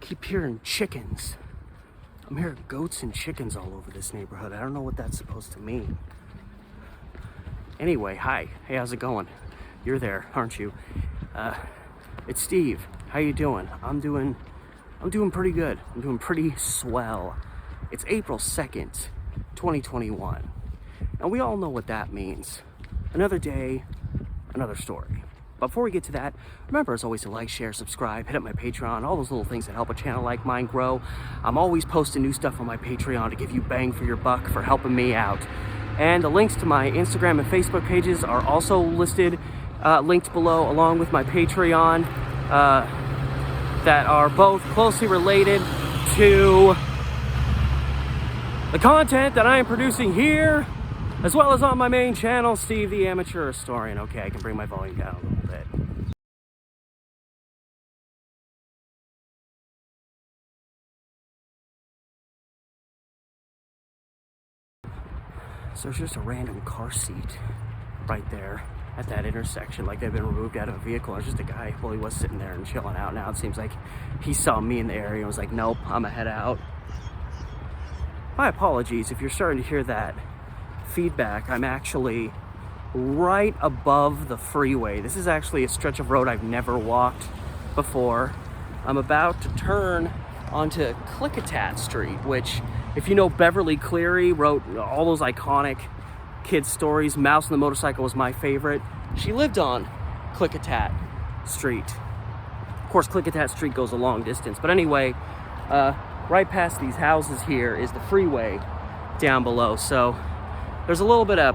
keep hearing chickens. I'm hearing goats and chickens all over this neighborhood. I don't know what that's supposed to mean. Anyway, hi. Hey, how's it going? You're there, aren't you? It's Steve. How you doing? I'm doing pretty good. I'm doing pretty swell. It's April 2nd, 2021. And we all know what that means. Another day, another story. Before we get to that, remember as always to like, share, subscribe, hit up my Patreon, all those little things that help a channel like mine grow. I'm always posting new stuff on my Patreon to give you bang for your buck for helping me out. And the links to my Instagram and Facebook pages are also listed, linked below, along with my Patreon, that are both closely related to the content that I am producing here, as well as on my main channel, Steve the Amateur Historian. Okay, I can bring my volume down a little bit. So there's just a random car seat right there at that intersection, like they've been removed out of a vehicle. There's just a guy, well, he was sitting there and chilling out. Now it seems like he saw me in the area and was like, nope, I'm gonna head out. My apologies if you're starting to hear that feedback. I'm actually right above the freeway. This is actually a stretch of road I've never walked before. I'm about to turn onto Klickitat Street, which, if you know, Beverly Cleary wrote all those iconic kids' stories. Mouse on the Motorcycle was my favorite. She lived on Klickitat Street. Of course, Klickitat Street goes a long distance. But anyway, right past these houses here is the freeway down below. So there's a little bit of,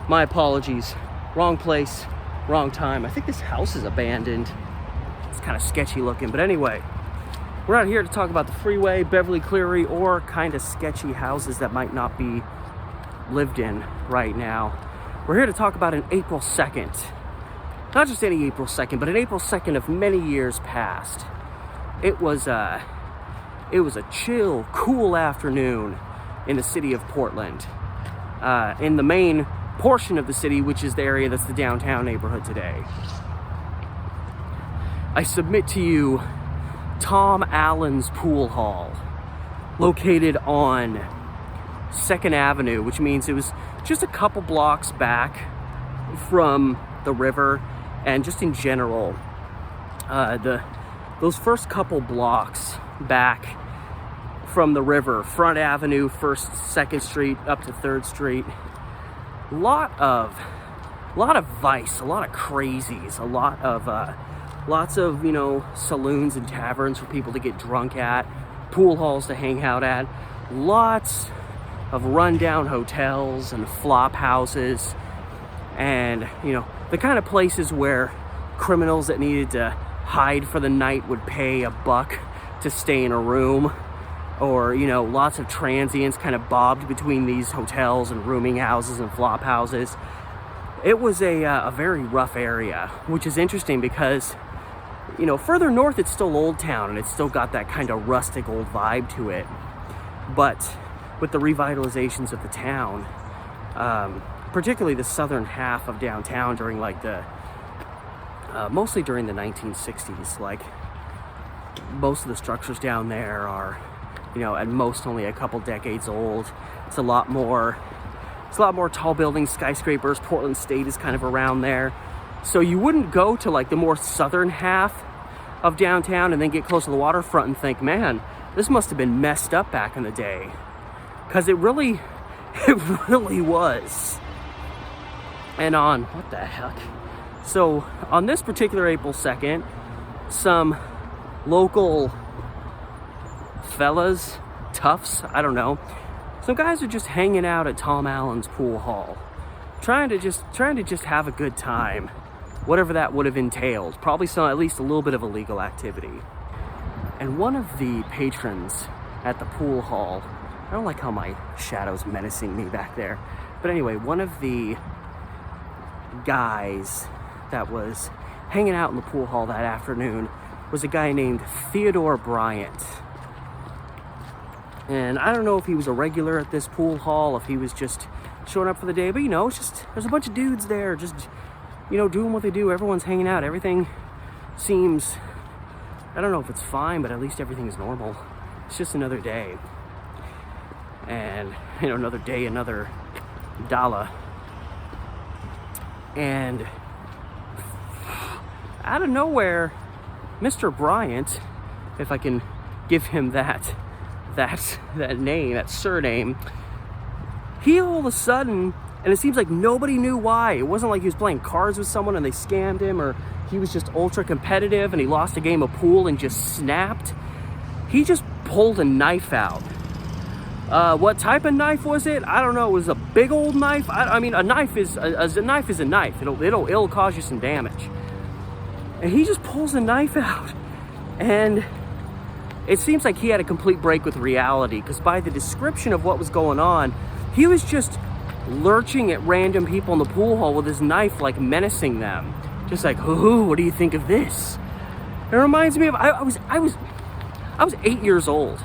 my apologies, wrong place, wrong time. I think this house is abandoned. It's kind of sketchy looking, but anyway, we're out here to talk about the freeway, Beverly Cleary, or kind of sketchy houses that might not be lived in right now. We're here to talk about an April 2nd. Not just any April 2nd, but an April 2nd of many years past. It was a chill, cool afternoon in the city of Portland, in the main portion of the city, which is the area that's the downtown neighborhood today. I submit to you Tom Allen's Pool Hall, located on 2nd Avenue, which means it was just a couple blocks back from the river, and just in general, those first couple blocks back from the river, Front Avenue, 1st, 2nd Street, up to 3rd Street, lot of vice, a lot of crazies, lots of, you know, saloons and taverns for people to get drunk at, pool halls to hang out at, lots of rundown hotels and flophouses, and, you know, the kind of places where criminals that needed to hide for the night would pay $1 to stay in a room, or, you know, lots of transients kind of bobbed between these hotels and rooming houses and flophouses. It was a very rough area, which is interesting because, you know, further north it's still Old Town and it's still got that kind of rustic old vibe to it. But with the revitalizations of the town, particularly the southern half of downtown during like mostly during the 1960s, like most of the structures down there are, you know, at most only a couple decades old. It's a lot more tall buildings, skyscrapers. Portland State is kind of around there. So you wouldn't go to like the more southern half of downtown and then get close to the waterfront and think, man, this must have been messed up back in the day. Because it really was. And what the heck? So on this particular April 2nd, some local fellas, toughs, I don't know, some guys are just hanging out at Tom Allen's Pool Hall, trying to just have a good time, whatever that would have entailed. Probably at least a little bit of illegal activity. And one of the patrons at the pool hall, I don't like how my shadow's menacing me back there, but anyway, one of the guys that was hanging out in the pool hall that afternoon was a guy named Theodore Bryant. And I don't know if he was a regular at this pool hall, if he was just showing up for the day, but you know, it's just, there's a bunch of dudes there just, you know, doing what they do. Everyone's hanging out. Everything seems I don't know if it's fine, but at least everything's normal. It's just another day. And, you know, another day, another dollar. And out of nowhere, Mr. Bryant, if I can give him that name, that surname, he all of a sudden, and it seems like nobody knew why. It wasn't like he was playing cards with someone and they scammed him, or he was just ultra competitive and he lost a game of pool and just snapped. He just pulled a knife out. What type of knife was it? I don't know. It was a big old knife. I mean, a knife is a knife. It'll cause you some damage. And he just pulls the knife out, and it seems like he had a complete break with reality, because by the description of what was going on, he was just lurching at random people in the pool hall with his knife, like menacing them. Just like, ooh, what do you think of this? It reminds me of, I was 8 years old.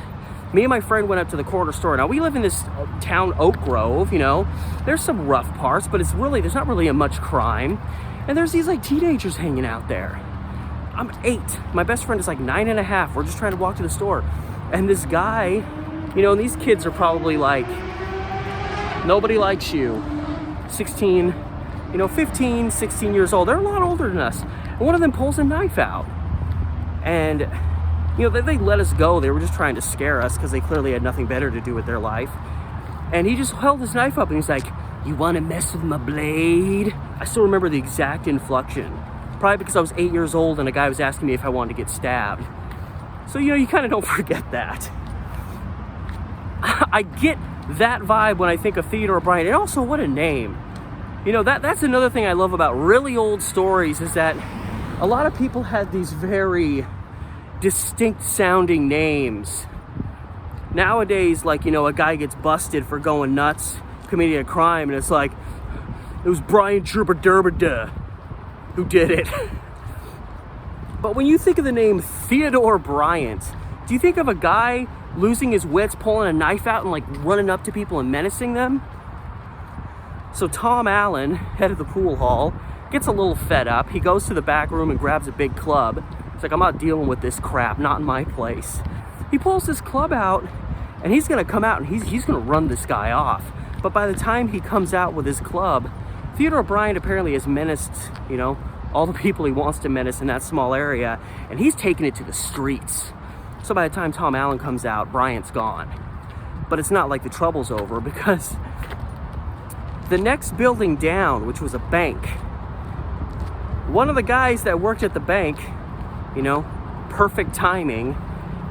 Me and my friend went up to the corner store. Now, we live in this town, Oak Grove, you know. There's some rough parts, but there's not really much crime. And there's these, like, teenagers hanging out there. I'm 8. My best friend is, like, 9.5. We're just trying to walk to the store. And this guy, you know, and these kids are probably, like, nobody likes you. 16, 15, 16 years old. They're a lot older than us. And one of them pulls a knife out. And they let us go. They were just trying to scare us because they clearly had nothing better to do with their life. And he just held his knife up and he's like, "You want to mess with my blade?" I still remember the exact inflection. Probably because I was 8 years old and a guy was asking me if I wanted to get stabbed. So, you kind of don't forget that. I get that vibe when I think of Theodore Bryant. And also, what a name. That's another thing I love about really old stories, is that a lot of people had these very distinct sounding names. Nowadays, like, a guy gets busted for going nuts, committing a crime, and it's like, it was Brian Gerberderberda who did it. But when you think of the name Theodore Bryant, do you think of a guy losing his wits, pulling a knife out and, like, running up to people and menacing them? So Tom Allen, head of the pool hall, gets a little fed up. He goes to the back room and grabs a big club. It's like, I'm not dealing with this crap, not in my place. He pulls this club out, and he's gonna come out and he's gonna run this guy off. But by the time he comes out with his club, Theodore Bryant apparently has menaced, all the people he wants to menace in that small area, and he's taking it to the streets. So by the time Tom Allen comes out, Bryant's gone. But it's not like the trouble's over, because the next building down, which was a bank, one of the guys that worked at the bank, perfect timing,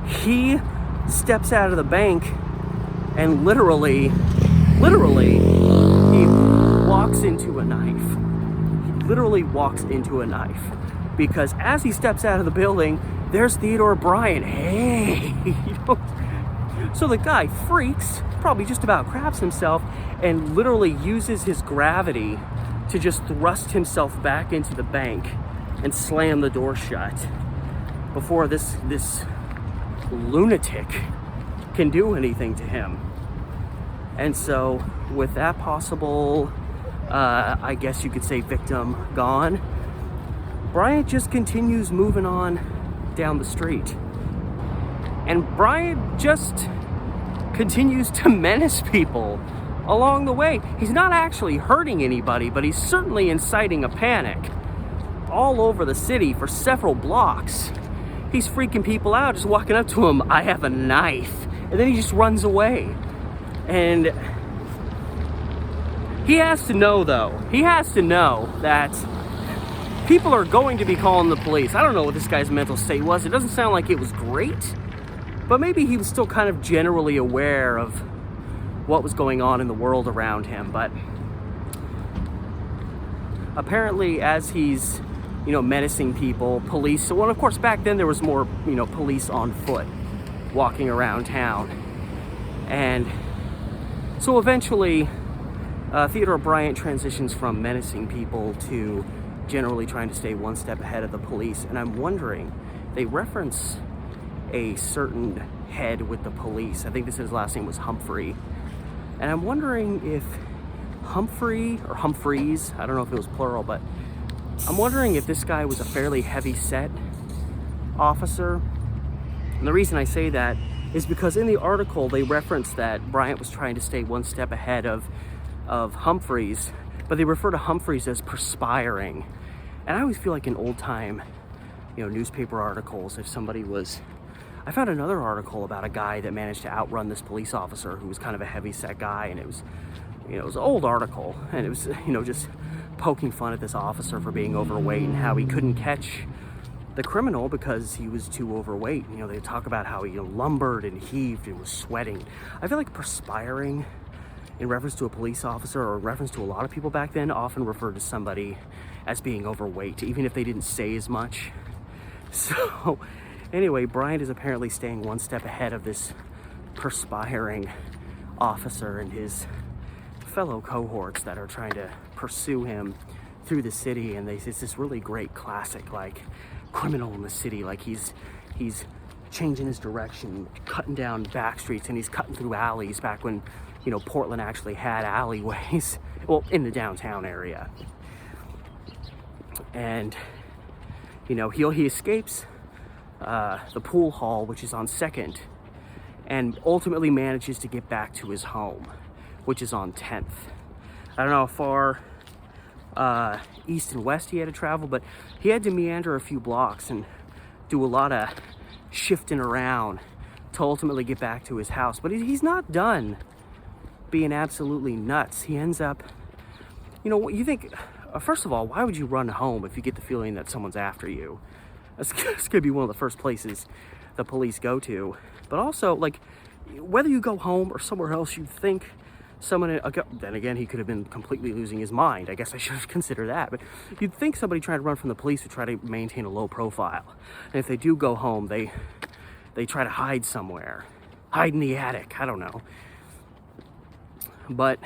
he steps out of the bank and literally he walks into a knife. He literally walks into a knife, because as he steps out of the building, there's Theodore Bryant. Hey, So the guy freaks, probably just about craps himself, and literally uses his gravity to just thrust himself back into the bank and slam the door shut before this lunatic can do anything to him. And so with that possible, I guess you could say, victim gone, Bryant just continues moving on down the street. And Bryant just continues to menace people along the way. He's not actually hurting anybody, but he's certainly inciting a panic all over the city for several blocks. He's freaking people out, just walking up to him, "I have a knife," and then he just runs away. And he has to know, though, that people are going to be calling the police. I don't know what this guy's mental state was. It doesn't sound like it was great, but maybe he was still kind of generally aware of what was going on in the world around him. But apparently, as he's menacing people, police, so, well, of course, back then there was more police on foot walking around town. And so eventually Theodore Bryant transitions from menacing people to generally trying to stay one step ahead of the police. And I'm wondering, they reference a certain head with the police. I think they said his last name was Humphrey. And I'm wondering if Humphrey, or Humphreys, I don't know if it was plural, but I'm wondering if this guy was a fairly heavy set officer. And the reason I say that is because in the article they reference that Bryant was trying to stay one step ahead of Humphreys, but they refer to Humphreys as perspiring. And I always feel like in old time, newspaper articles, if somebody was... I found another article about a guy that managed to outrun this police officer who was kind of a heavy-set guy, and it was an old article, and it was, just poking fun at this officer for being overweight and how he couldn't catch the criminal because he was too overweight. They talk about how he lumbered and heaved and was sweating. I feel like perspiring, in reference to a police officer or in reference to a lot of people back then, often referred to somebody as being overweight, even if they didn't say as much. So anyway, Bryant is apparently staying one step ahead of this perspiring officer and his fellow cohorts that are trying to pursue him through the city. And it's this really great classic, like, criminal in the city. Like, he's changing his direction, cutting down back streets, and he's cutting through alleys back when, Portland actually had alleyways, well, in the downtown area. And, he escapes the pool hall, which is on 2nd, and ultimately manages to get back to his home, which is on 10th. I don't know how far east and west he had to travel, but he had to meander a few blocks and do a lot of shifting around to ultimately get back to his house. But he's not done being absolutely nuts. He ends up, you think, first of all, why would you run home if you get the feeling that someone's after you? It's going to be one of the first places the police go to. But also, like, whether you go home or somewhere else, you'd think someone, then again, he could have been completely losing his mind. I guess I should have considered that. But you'd think somebody trying to run from the police would try to maintain a low profile. And if they do go home, they try to hide somewhere. Hide in the attic. I don't know. But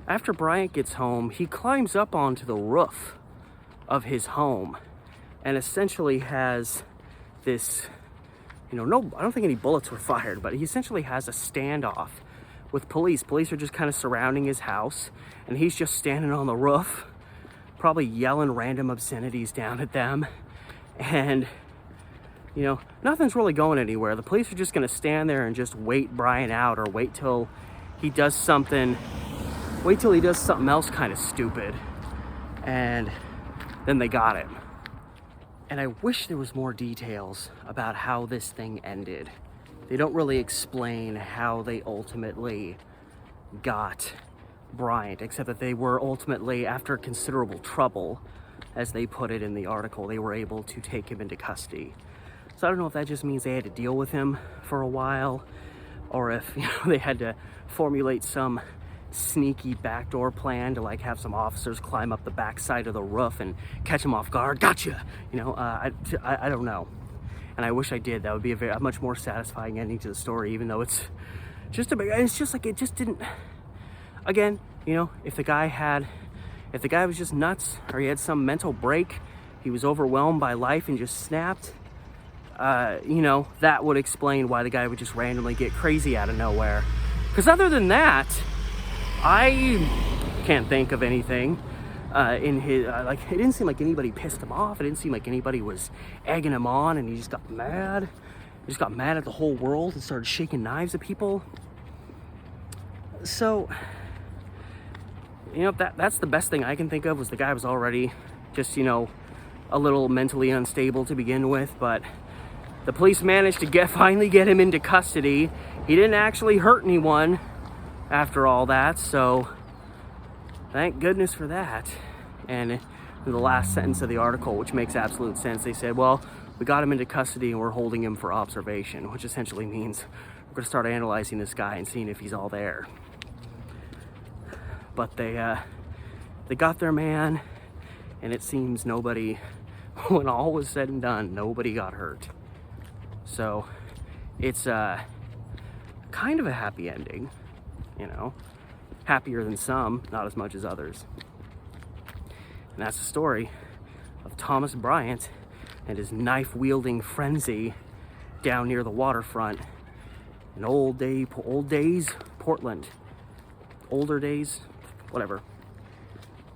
after Bryant gets home, he climbs up onto the roof of his home and essentially has this, no, I don't think any bullets were fired, but he essentially has a standoff with police. Police are just kind of surrounding his house, and he's just standing on the roof, probably yelling random obscenities down at them. And, nothing's really going anywhere. The police are just going to stand there and just wait Bryant out, or wait till he does something else kind of stupid, and then they got him. And I wish there was more details about how this thing ended. They don't really explain how they ultimately got Bryant, except that they were ultimately, after considerable trouble, as they put it in the article, they were able to take him into custody. So I don't know if that just means they had to deal with him for a while, or if they had to formulate some sneaky backdoor plan to, like, have some officers climb up the backside of the roof and catch him off guard. Gotcha! I don't know. And I wish I did. That would be a much more satisfying ending to the story, even though it's just like it just didn't. Again, if the guy was just nuts, or he had some mental break, he was overwhelmed by life and just snapped, that would explain why the guy would just randomly get crazy out of nowhere. Because other than that, I can't think of anything in his, it didn't seem like anybody pissed him off. It didn't seem like anybody was egging him on, and he just got mad. He just got mad at the whole world and started shaking knives at people. So, that's the best thing I can think of, was the guy was already just, a little mentally unstable to begin with, but the police managed to finally get him into custody. He didn't actually hurt anyone after all that, so thank goodness for that. And in the last sentence of the article, which makes absolute sense, they said, well, we got him into custody and we're holding him for observation, which essentially means we're going to start analyzing this guy and seeing if he's all there. But they got their man, and it seems nobody, when all was said and done, nobody got hurt. So it's kind of a happy ending, happier than some, not as much as others. And that's the story of Thomas Bryant and his knife-wielding frenzy down near the waterfront in old days Portland. Older days, whatever.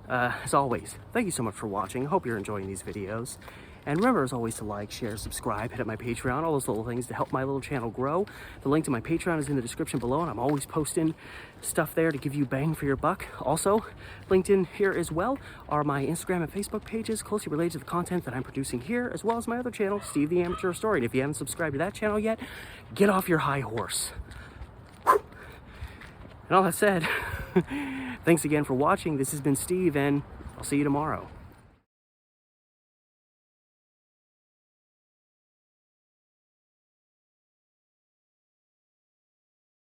As always, thank you so much for watching. I hope you're enjoying these videos. And remember, as always, to like, share, subscribe, hit up my Patreon, all those little things to help my little channel grow. The link to my Patreon is in the description below, and I'm always posting stuff there to give you bang for your buck. Also, linked in here as well are my Instagram and Facebook pages closely related to the content that I'm producing here, as well as my other channel, Steve the Amateur Historian. If you haven't subscribed to that channel yet, get off your high horse. And all that said, thanks again for watching. This has been Steve, and I'll see you tomorrow.